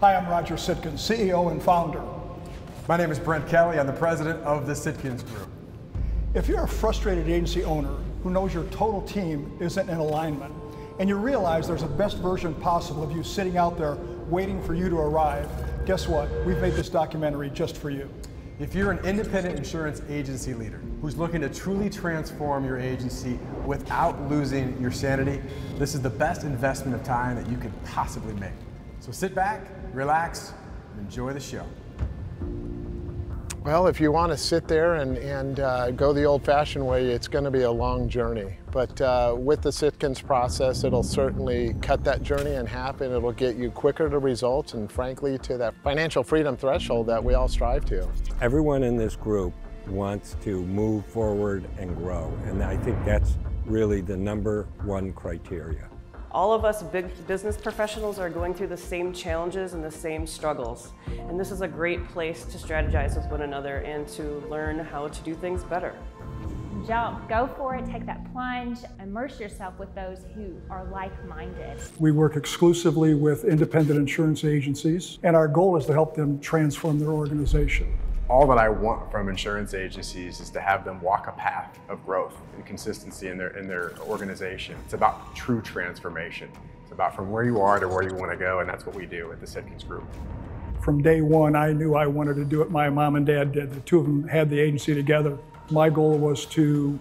Hi, I'm Roger Sitkins, CEO and founder. My name is Brent Kelly. I'm the president of the Sitkins Group. If you're a frustrated agency owner who knows your total team isn't in alignment, and you realize there's a best version possible of you sitting out there waiting for you to arrive, guess what? We've made this documentary just for you. If you're an independent insurance agency leader who's looking to truly transform your agency without losing your sanity, this is the best investment of time that you could possibly make. So sit back, relax, and enjoy the show. Well, if you want to sit there and go the old-fashioned way, it's going to be a long journey. But with the Sitkins process, it'll certainly cut that journey in half, and it'll get you quicker to results and, frankly, to that financial freedom threshold that we all strive to. Everyone in this group wants to move forward and grow, and I think that's really the #1 criteria. All of us big business professionals are going through the same challenges and the same struggles. And this is a great place to strategize with one another and to learn how to do things better. Jump, go for it, take that plunge, immerse yourself with those who are like-minded. We work exclusively with independent insurance agencies, and our goal is to help them transform their organization. All that I want from insurance agencies is to have them walk a path of growth and consistency in their organization. It's about true transformation. It's about from where you are to where you want to go, and that's what we do at the Sitkins Group. From day one, I knew I wanted to do what my mom and dad did. The two of them had the agency together. My goal was to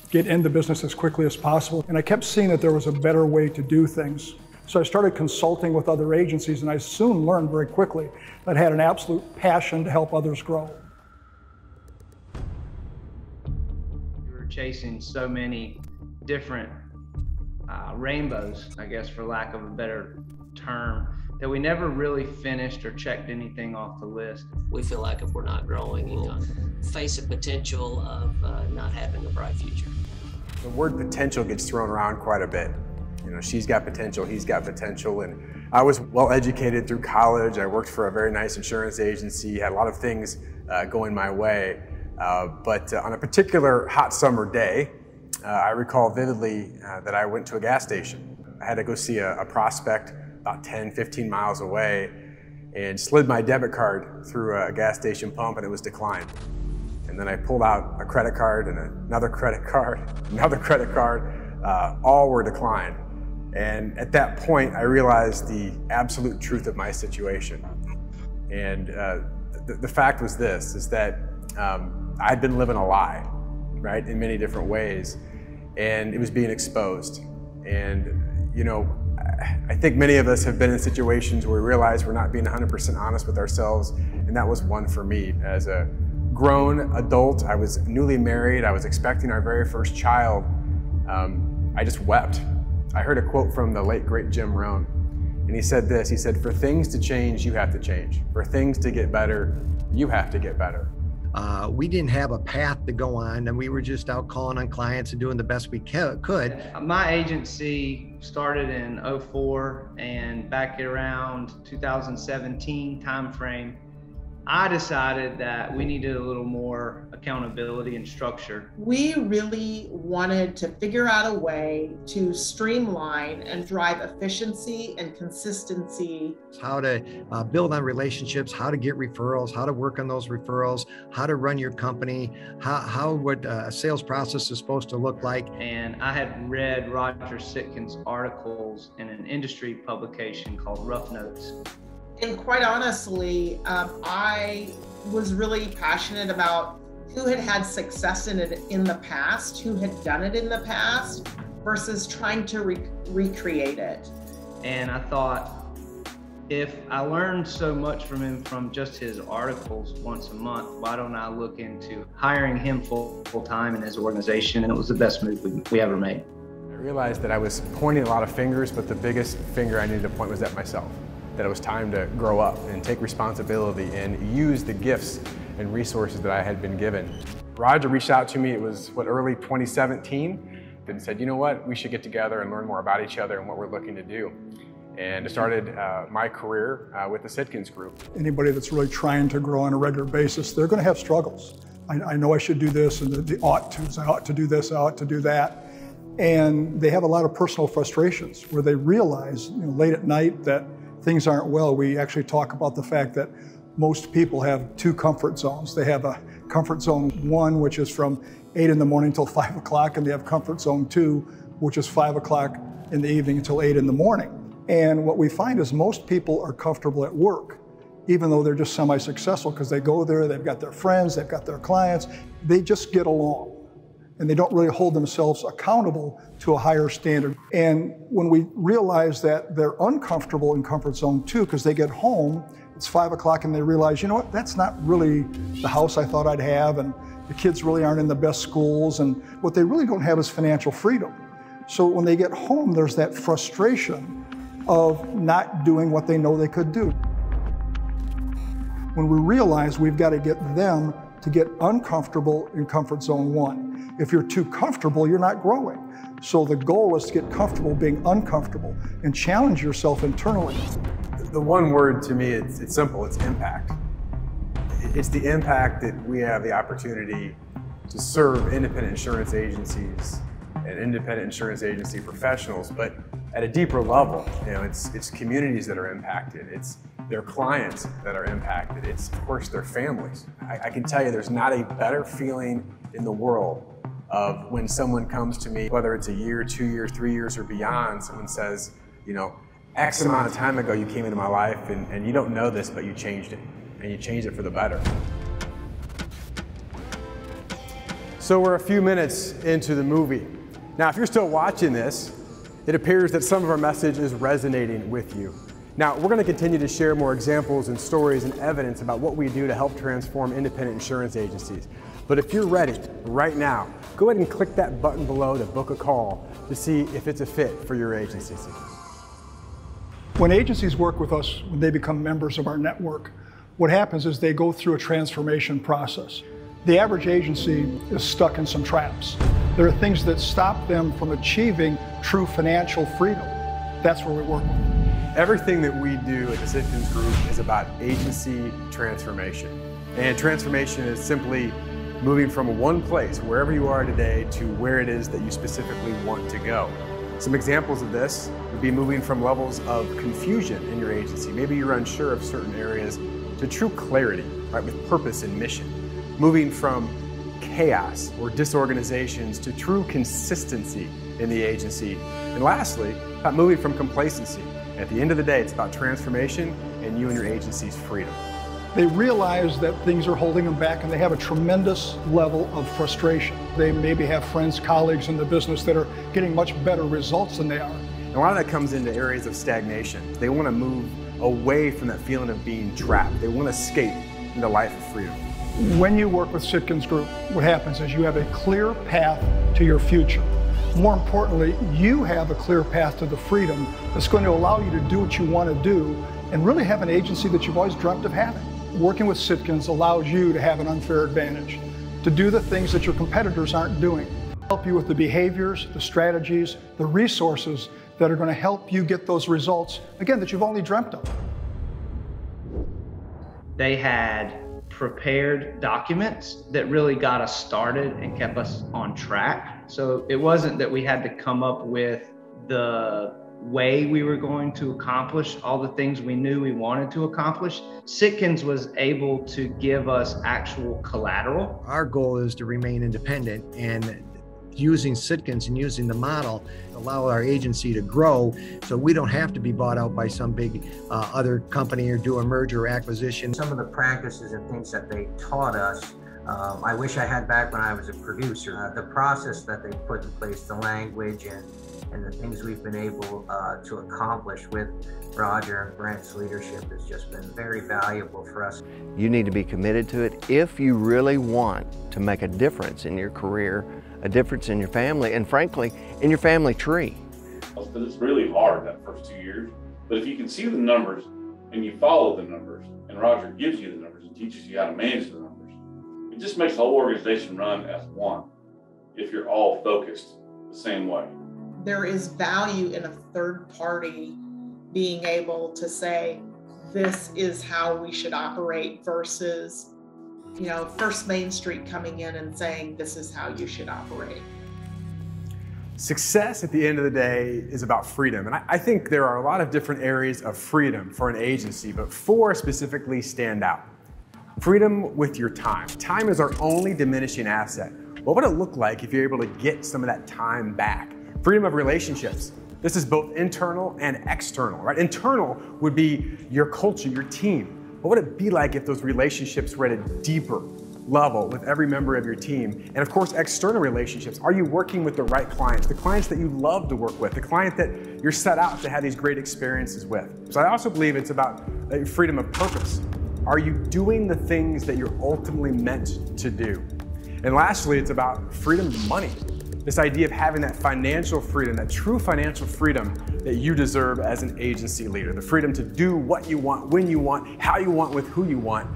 get into business as quickly as possible, and I kept seeing that there was a better way to do things. So I started consulting with other agencies, and I soon learned very quickly that I had an absolute passion to help others grow. We were chasing so many different rainbows, I guess, for lack of a better term, that we never really finished or checked anything off the list. We feel like if we're not growing, we'll face a potential of not having a bright future. The word potential gets thrown around quite a bit. You know, she's got potential, he's got potential, and I was well educated through college. I worked for a very nice insurance agency, had a lot of things going my way, but on a particular hot summer day, I recall vividly that I went to a gas station. I had to go see a prospect about 10, 15 miles away and slid my debit card through a gas station pump, and it was declined. And then I pulled out a credit card and another credit card, another credit card, all were declined. And at that point, I realized the absolute truth of my situation. And the fact was this, is that I'd been living a lie, right, in many different ways, and it was being exposed. And, you know, I think many of us have been in situations where we realize we're not being 100% honest with ourselves, and that was one for me. As a grown adult, I was newly married, I was expecting our very first child, I just wept. I heard a quote from the late, great Jim Rohn, and he said this, he said, "For things to change, you have to change. For things to get better, you have to get better." We didn't have a path to go on, and we were just out calling on clients and doing the best we could. My agency started in '04, and back around 2017 timeframe, I decided that we needed a little more accountability and structure. We really wanted to figure out a way to streamline and drive efficiency and consistency. How to build on relationships, how to get referrals, how to work on those referrals, how to run your company, how what a sales process is supposed to look like. And I had read Roger Sitkins' articles in an industry publication called Rough Notes. And quite honestly, I was really passionate about who had had success in it in the past, who had done it in the past, versus trying to recreate it. And I thought, if I learned so much from him from just his articles once a month, why don't I look into hiring him full time in his organization? And it was the best move we ever made. I realized that I was pointing a lot of fingers, but the biggest finger I needed to point was at myself. That it was time to grow up and take responsibility and use the gifts and resources that I had been given. Roger reached out to me, it was early 2017, and said, you know what, we should get together and learn more about each other and what we're looking to do. And I started my career with the Sitkins Group. Anybody that's really trying to grow on a regular basis, they're going to have struggles. I know I should do this, and the ought-tos, I ought to do this, I ought to do that. And they have a lot of personal frustrations where they realize late at night that things aren't well, we actually talk about the fact that most people have two comfort zones. They have a comfort zone 1, which is from 8 in the morning till 5 o'clock, and they have comfort zone 2, which is 5 o'clock in the evening until 8 in the morning. And what we find is most people are comfortable at work, even though they're just semi-successful, because they go there, they've got their friends, they've got their clients, they just get along. And they don't really hold themselves accountable to a higher standard. And when we realize that they're uncomfortable in comfort zone 2, because they get home, it's 5 o'clock and they realize, you know what, that's not really the house I thought I'd have, and the kids really aren't in the best schools, and what they really don't have is financial freedom. So when they get home, there's that frustration of not doing what they know they could do. When we realize we've got to get them to get uncomfortable in comfort zone 1. If you're too comfortable, you're not growing. So the goal is to get comfortable being uncomfortable and challenge yourself internally. The one word to me, it's simple, it's impact. It's the impact that we have the opportunity to serve independent insurance agencies and independent insurance agency professionals, but at a deeper level. You know, it's communities that are impacted. It's their clients that are impacted. It's, of course, their families. I can tell you there's not a better feeling in the world of when someone comes to me, whether it's a year, 2 years, 3 years, or beyond, someone says, you know, X amount of time ago you came into my life and you don't know this, but you changed it, and you changed it for the better. So we're a few minutes into the movie. Now, if you're still watching this, it appears that some of our message is resonating with you. Now, we're going to continue to share more examples and stories and evidence about what we do to help transform independent insurance agencies. But if you're ready right now, go ahead and click that button below to book a call to see if it's a fit for your agency. When agencies work with us, when they become members of our network, what happens is they go through a transformation process. The average agency is stuck in some traps. There are things that stop them from achieving true financial freedom. That's where we work with them. Everything that we do at the Sitkins Group is about agency transformation. And transformation is simply moving from one place, wherever you are today, to where it is that you specifically want to go. Some examples of this would be moving from levels of confusion in your agency. Maybe you're unsure of certain areas to true clarity, right, with purpose and mission. Moving from chaos or disorganizations to true consistency in the agency. And lastly, about moving from complacency. At the end of the day, it's about transformation and you and your agency's freedom. They realize that things are holding them back and they have a tremendous level of frustration. They maybe have friends, colleagues in the business that are getting much better results than they are. And a lot of that comes into areas of stagnation. They want to move away from that feeling of being trapped. They want to escape into a life of freedom. When you work with Sitkins Group, what happens is you have a clear path to your future. More importantly, you have a clear path to the freedom that's going to allow you to do what you want to do and really have an agency that you've always dreamt of having. Working with Sitkins allows you to have an unfair advantage, to do the things that your competitors aren't doing. Help you with the behaviors, the strategies, the resources that are going to help you get those results, again, that you've only dreamt of. They had prepared documents that really got us started and kept us on track. So it wasn't that we had to come up with the way we were going to accomplish all the things we knew we wanted to accomplish. Sitkins was able to give us actual collateral. Our goal is to remain independent, and using Sitkins and using the model allow our agency to grow so we don't have to be bought out by some big other company or do a merger or acquisition. Some of the practices and things that they taught us, I wish I had back when I was a producer. The process that they put in place, the language and the things we've been able to accomplish with Roger and Brent's leadership has just been very valuable for us. You need to be committed to it if you really want to make a difference in your career, a difference in your family, and frankly, in your family tree. It's really hard that first 2 years, but if you can see the numbers and you follow the numbers, and Roger gives you the numbers and teaches you how to manage the numbers, it just makes the whole organization run as one if you're all focused the same way. There is value in a third party being able to say, this is how we should operate versus, you know, First Main Street coming in and saying, this is how you should operate. Success at the end of the day is about freedom. And I think there are a lot of different areas of freedom for an agency, but 4 specifically stand out. Freedom with your time. Time is our only diminishing asset. What would it look like if you're able to get some of that time back? Freedom of relationships. This is both internal and external, right? Internal would be your culture, your team. What would it be like if those relationships were at a deeper level with every member of your team? And of course, external relationships. Are you working with the right clients? The clients that you love to work with, the client that you're set out to have these great experiences with. So I also believe it's about freedom of purpose. Are you doing the things that you're ultimately meant to do? And lastly, it's about freedom of money. This idea of having that financial freedom, that true financial freedom that you deserve as an agency leader. The freedom to do what you want, when you want, how you want, with who you want.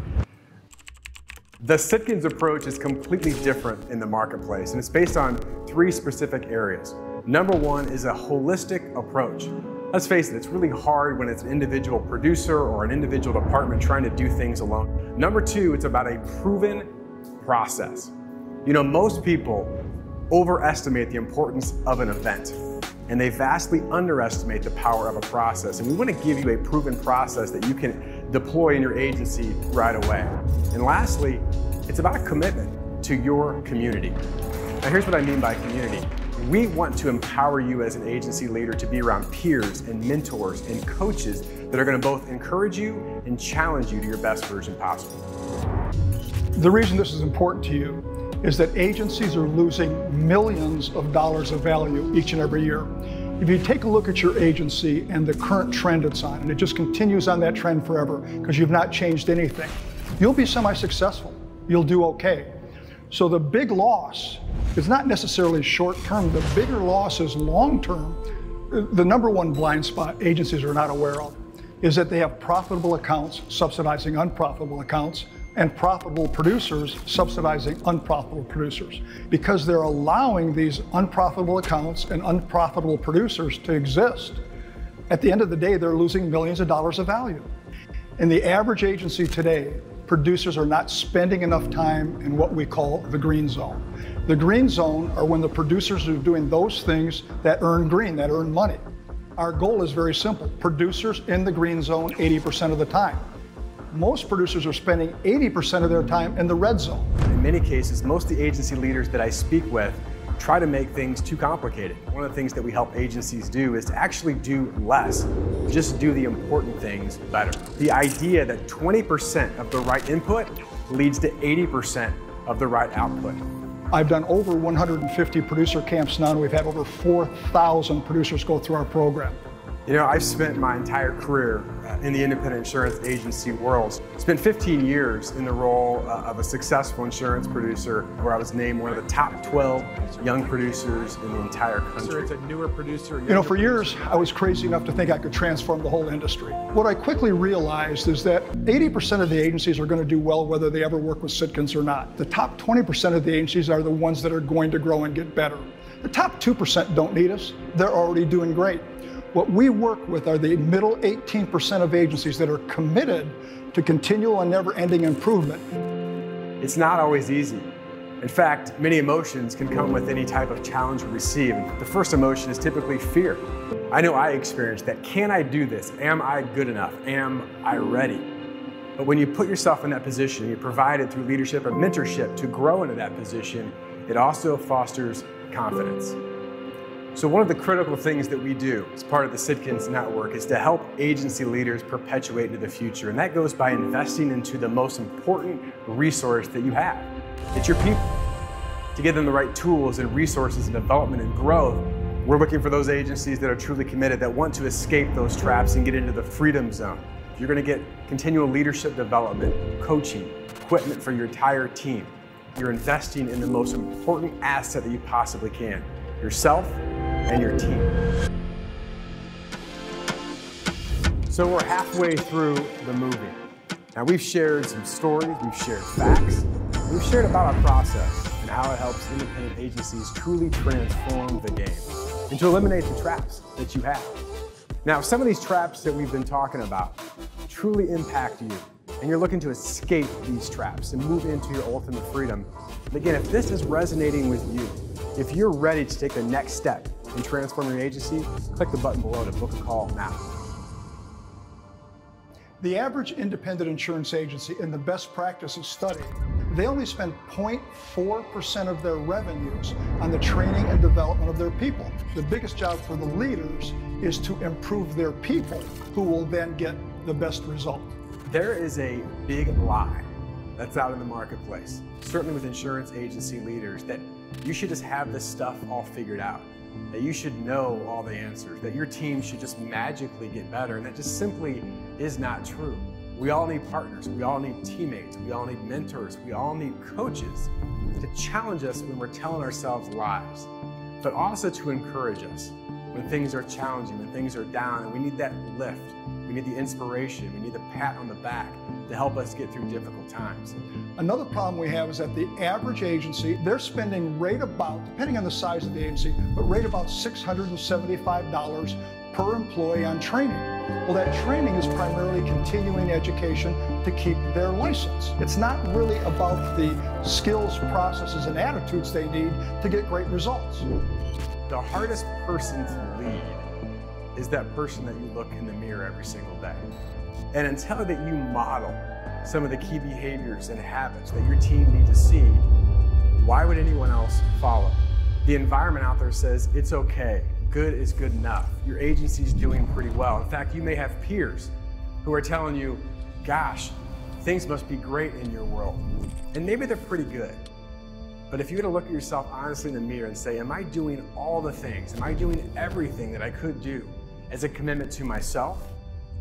The Sitkins approach is completely different in the marketplace, and it's based on 3 specific areas. Number 1 is a holistic approach. Let's face it, it's really hard when it's an individual producer or an individual department trying to do things alone. Number 2, it's about a proven process. You know, most people overestimate the importance of an event, and they vastly underestimate the power of a process. And we want to give you a proven process that you can deploy in your agency right away. And lastly, it's about a commitment to your community. Now here's what I mean by community. We want to empower you as an agency leader to be around peers and mentors and coaches that are going to both encourage you and challenge you to your best version possible. The reason this is important to you is that agencies are losing millions of dollars of value each and every year. If you take a look at your agency and the current trend it's on, and it just continues on that trend forever because you've not changed anything, you'll be semi-successful. You'll do okay. So the big loss is not necessarily short-term. The bigger loss is long-term. The number 1 blind spot agencies are not aware of is that they have profitable accounts subsidizing unprofitable accounts, and profitable producers subsidizing unprofitable producers. Because they're allowing these unprofitable accounts and unprofitable producers to exist, at the end of the day, they're losing millions of dollars of value. In the average agency today, producers are not spending enough time in what we call the green zone. The green zone are when the producers are doing those things that earn green, that earn money. Our goal is very simple. Producers in the green zone 80% of the time. Most producers are spending 80% of their time in the red zone. In many cases, most of the agency leaders that I speak with try to make things too complicated. One of the things that we help agencies do is to actually do less, just do the important things better. The idea that 20% of the right input leads to 80% of the right output. I've done over 150 producer camps now, and we've had over 4,000 producers go through our program. You know, I've spent my entire career in the independent insurance agency world. Spent 15 years in the role of a successful insurance producer, where I was named one of the top 12 young producers in the entire country. So it's a newer producer. You know, for years, I was crazy enough to think I could transform the whole industry. What I quickly realized is that 80% of the agencies are going to do well whether they ever work with Sitkins or not. The top 20% of the agencies are the ones that are going to grow and get better. The top 2% don't need us. They're already doing great. What we work with are the middle 18% of agencies that are committed to continual and never-ending improvement. It's not always easy. In fact, many emotions can come with any type of challenge we receive. The first emotion is typically fear. I know I experienced that. Can I do this? Am I good enough? Am I ready? But when you put yourself in that position, you provide it through leadership and mentorship to grow into that position, it also fosters confidence. So one of the critical things that we do as part of the Sitkins network is to help agency leaders perpetuate into the future. And that goes by investing into the most important resource that you have. It's your people. To give them the right tools and resources and development and growth, we're looking for those agencies that are truly committed, that want to escape those traps and get into the freedom zone. You're going to get continual leadership development, coaching, equipment for your entire team. You're investing in the most important asset that you possibly can, yourself and your team. So we're halfway through the movie. Now we've shared some stories, we've shared facts, we've shared about our process and how it helps independent agencies truly transform the game and to eliminate the traps that you have. Now, some of these traps that we've been talking about truly impact you, and you're looking to escape these traps and move into your ultimate freedom. And again, if this is resonating with you, if you're ready to take the next step and transform your agency, click the button below to book a call now. The average independent insurance agency in the best practices study, they only spend 0.4% of their revenues on the training and development of their people. The biggest job for the leaders is to improve their people, who will then get the best result. There is a big lie that's out in the marketplace, certainly with insurance agency leaders, that you should just have this stuff all figured out, that you should know all the answers, that your team should just magically get better, and that just simply is not true. We all need partners, we all need teammates, we all need mentors, we all need coaches to challenge us when we're telling ourselves lies, but also to encourage us when things are challenging, when things are down, and we need that lift. We need the inspiration, we need the pat on the back to help us get through difficult times. Another problem we have is that the average agency, they're spending right about, depending on the size of the agency, but right about $675 per employee on training. Well, that training is primarily continuing education to keep their license. It's not really about the skills, processes, and attitudes they need to get great results. The hardest person to lead is that person that you look in the mirror every single day. And until that you model some of the key behaviors and habits that your team need to see, why would anyone else follow? The environment out there says it's okay, good is good enough. Your agency's doing pretty well. In fact, you may have peers who are telling you, gosh, things must be great in your world. And maybe they're pretty good. But if you were to look at yourself honestly in the mirror and say, am I doing all the things? Am I doing everything that I could do as a commitment to myself,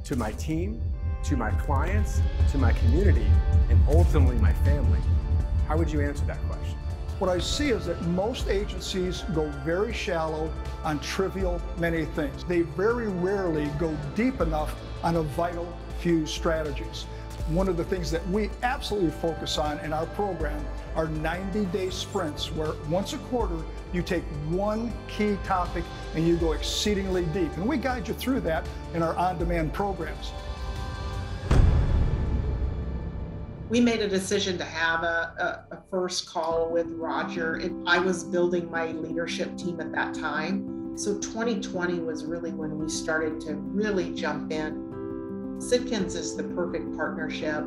to my team, to my clients, to my community, and ultimately my family? How would you answer that question? What I see is that most agencies go very shallow on trivial many things. They very rarely go deep enough on a vital few strategies. One of the things that we absolutely focus on in our program are 90-day sprints, where once a quarter you take one key topic and you go exceedingly deep. And we guide you through that in our on-demand programs. We made a decision to have a first call with Roger. I was building my leadership team at that time. So 2020 was really when we started to really jump in. Sitkins is the perfect partnership.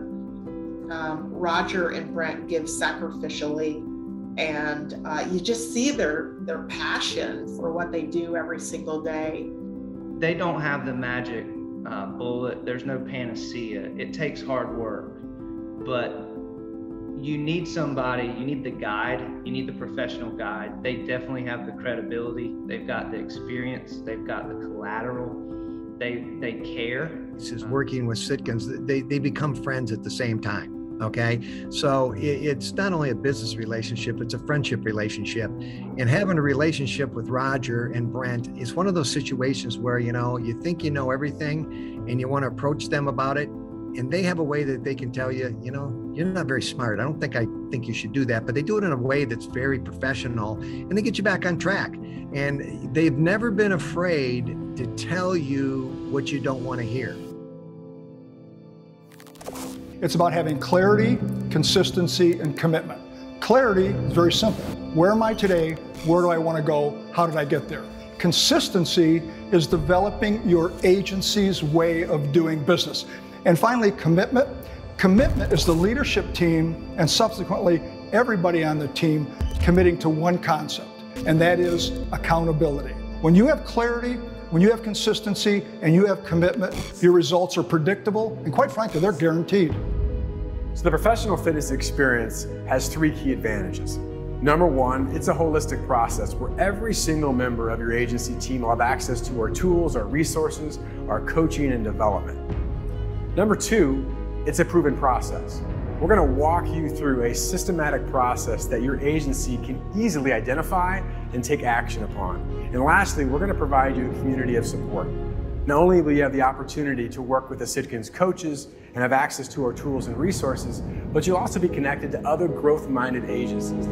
Roger and Brent give sacrificially, and you just see their passion for what they do every single day. They don't have the magic bullet. There's no panacea. It takes hard work, but you need somebody, you need the guide, you need the professional guide. They definitely have the credibility. They've got the experience. They've got the collateral. They care. This is working with Sitkins. They become friends at the same time. Okay, so it's not only a business relationship, it's a friendship relationship. And having a relationship with Roger and Brent is one of those situations where, you know, you think you know everything and you want to approach them about it, and they have a way that they can tell you, you know, you're not very smart. I think you should do that. But they do it in a way that's very professional, and they get you back on track. And they've never been afraid to tell you what you don't want to hear. It's about having clarity, consistency, and commitment. Clarity is very simple. Where am I today? Where do I want to go? How did I get there? Consistency is developing your agency's way of doing business. And finally, commitment. Commitment is the leadership team and subsequently everybody on the team committing to one concept, and that is accountability. When you have clarity, when you have consistency, and you have commitment, your results are predictable, and quite frankly, they're guaranteed. So the professional fitness experience has three key advantages. Number one, it's a holistic process where every single member of your agency team will have access to our tools, our resources, our coaching and development. Number two, it's a proven process. We're going to walk you through a systematic process that your agency can easily identify and take action upon. And lastly, we're going to provide you a community of support. Not only will you have the opportunity to work with the Sitkins coaches and have access to our tools and resources, but you'll also be connected to other growth-minded agencies.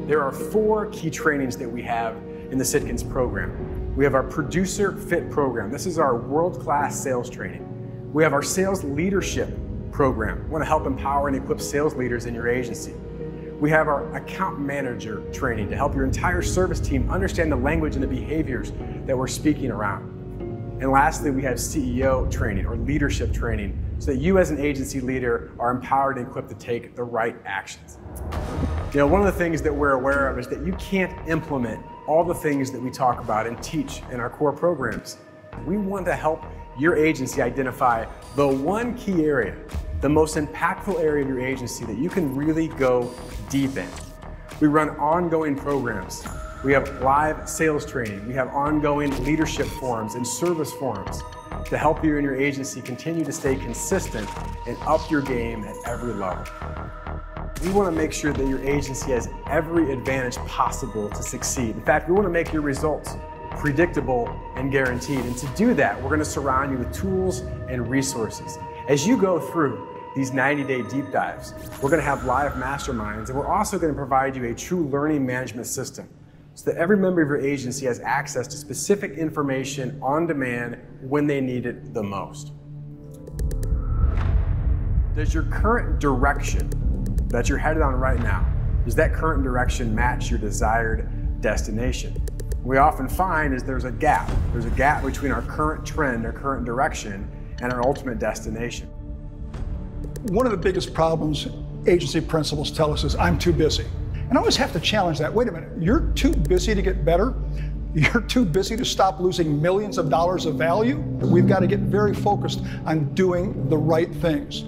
There are 4 key trainings that we have in the Sitkins program. We have our Producer Fit program. This is our world-class sales training. We have our Sales Leadership program. We want to help empower and equip sales leaders in your agency. We have our account manager training to help your entire service team understand the language and the behaviors that we're speaking around. And lastly, we have CEO training or leadership training so that you as an agency leader are empowered and equipped to take the right actions. You know, one of the things that we're aware of is that you can't implement all the things that we talk about and teach in our core programs. We want to help your agency identify the one key area, the most impactful area of your agency that you can really go deep in. We run ongoing programs. We have live sales training. We have ongoing leadership forums and service forums to help you and your agency continue to stay consistent and up your game at every level. We want to make sure that your agency has every advantage possible to succeed. In fact, we want to make your results predictable and guaranteed. And to do that, we're going to surround you with tools and resources. As you go through these 90-day deep dives, we're going to have live masterminds, and we're also going to provide you a true learning management system so that every member of your agency has access to specific information on demand when they need it the most. Does your current direction that you're headed on right now, does that current direction match your desired destination? What we often find is there's a gap. There's a gap between our current trend, our current direction, and our ultimate destination. One of the biggest problems agency principals tell us is, I'm too busy. And I always have to challenge that. Wait a minute, you're too busy to get better? You're too busy to stop losing millions of dollars of value? We've got to get very focused on doing the right things.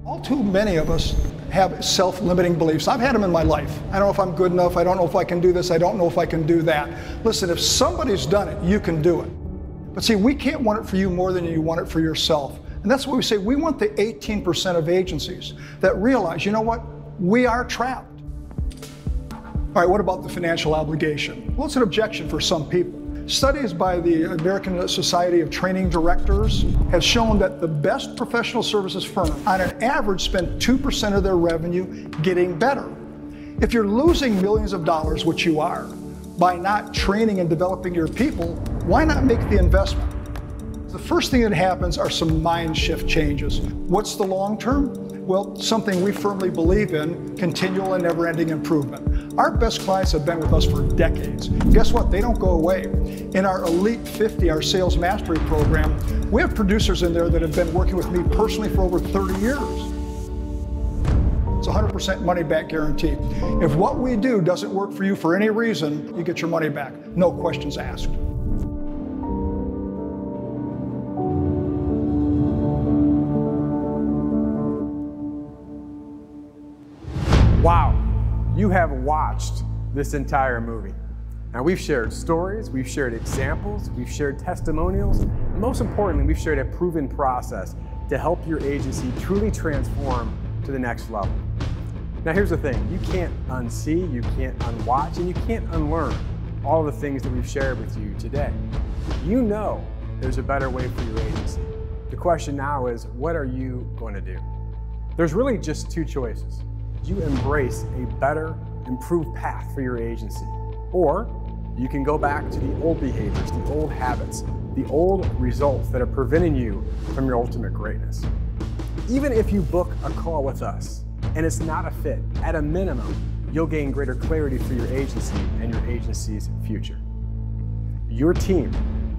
All too many of us have self-limiting beliefs. I've had them in my life. I don't know if I'm good enough. I don't know if I can do this. I don't know if I can do that. Listen, if somebody's done it, you can do it. But see, we can't want it for you more than you want it for yourself. And that's what we say. We want the 18% of agencies that realize, you know what? We are trapped. All right, what about the financial obligation? Well, it's an objection for some people. Studies by the American Society of Training Directors have shown that the best professional services firms, on an average, spend 2% of their revenue getting better. If you're losing millions of dollars, which you are, by not training and developing your people, why not make the investment? The first thing that happens are some mind shift changes. What's the long term? Well, something we firmly believe in, continual and never-ending improvement. Our best clients have been with us for decades. Guess what? They don't go away. In our Elite 50, our sales mastery program, we have producers in there that have been working with me personally for over 30 years. It's 100% money back guarantee. If what we do doesn't work for you for any reason, you get your money back. No questions asked. Wow, you have watched this entire movie. Now, we've shared stories, we've shared examples, we've shared testimonials, and most importantly, we've shared a proven process to help your agency truly transform to the next level. Now, here's the thing. You can't unsee, you can't unwatch, and you can't unlearn all the things that we've shared with you today. You know there's a better way for your agency. The question now is, what are you going to do? There's really just two choices. You embrace a better, improved path for your agency, or you can go back to the old behaviors, the old habits, the old results that are preventing you from your ultimate greatness. Even if you book a call with us and it's not a fit, at a minimum, you'll gain greater clarity for your agency and your agency's future. Your team,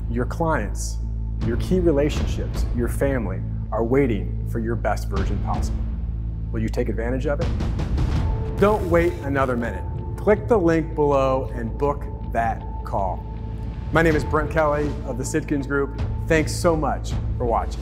your clients, your key relationships, your family are waiting for your best version possible. Will you take advantage of it? Don't wait another minute. Click the link below and book that call. My name is Brent Kelly of the Sitkins Group. Thanks so much for watching.